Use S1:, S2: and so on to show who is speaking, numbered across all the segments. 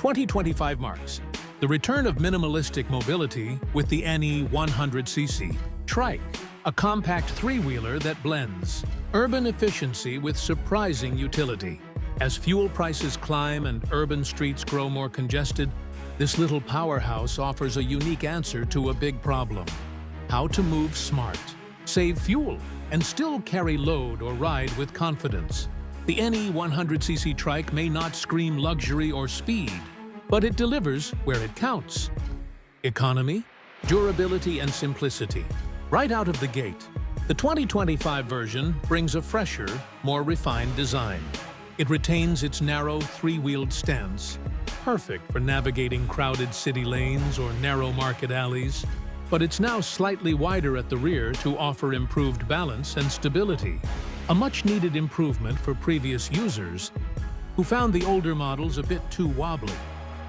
S1: 2025 marks the return of minimalistic mobility with the 100cc Trike, a compact three-wheeler that blends urban efficiency with surprising utility. As fuel prices climb and urban streets grow more congested, this little powerhouse offers a unique answer to a big problem: how to move smart, save fuel, and still carry load or ride with confidence. The 100cc Trike may not scream luxury or speed, but it delivers where it counts. Economy, durability, and simplicity. Right out of the gate, the 2025 version brings a fresher, more refined design. It retains its narrow, three-wheeled stance, perfect for navigating crowded city lanes or narrow market alleys, but it's now slightly wider at the rear to offer improved balance and stability, a much-needed improvement for previous users who found the older models a bit too wobbly.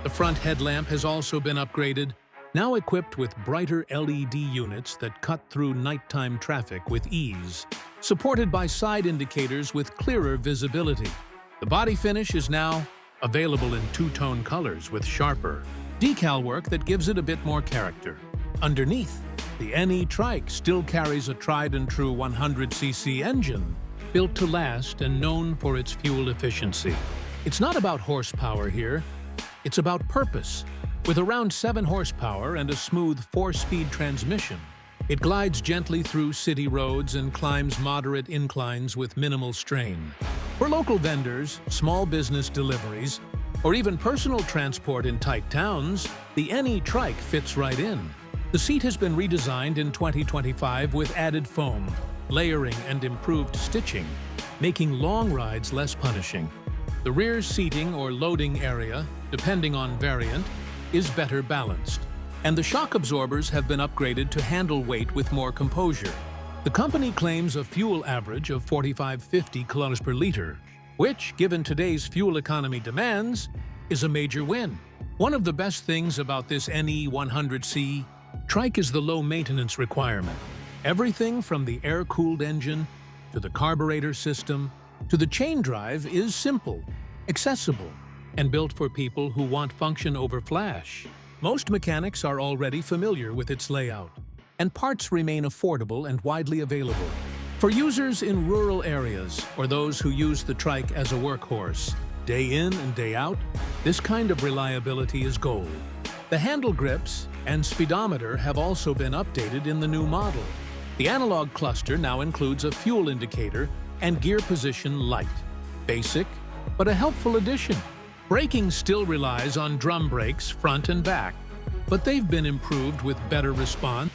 S1: The front headlamp has also been upgraded, now equipped with brighter LED units that cut through nighttime traffic with ease, supported by side indicators with clearer visibility. The body finish is now available in two-tone colors with sharper decal work that gives it a bit more character. Underneath, the Trike still carries a tried-and-true 100cc engine, built to last and known for its fuel efficiency. It's not about horsepower here, it's about purpose. With around 7 horsepower and a smooth 4-speed transmission, it glides gently through city roads and climbs moderate inclines with minimal strain. For local vendors, small business deliveries, or even personal transport in tight towns, the Trike fits right in. The seat has been redesigned in 2025 with added foam, layering, and improved stitching, making long rides less punishing. The rear seating or loading area, depending on variant, is better balanced, and the shock absorbers have been upgraded to handle weight with more composure. The company claims a fuel average of 45-50 km per liter, which, given today's fuel economy demands, is a major win. One of the best things about this 100cc Trike is the low maintenance requirement. Everything from the air-cooled engine to the carburetor system to the chain drive is simple, accessible, and built for people who want function over flash. Most mechanics are already familiar with its layout, and parts remain affordable and widely available. For users in rural areas or those who use the Trike as a workhorse, day in and day out, this kind of reliability is gold. The handle grips and speedometer have also been updated in the new model. The analog cluster now includes a fuel indicator and gear position light. Basic, but a helpful addition. Braking still relies on drum brakes front and back, but they've been improved with better response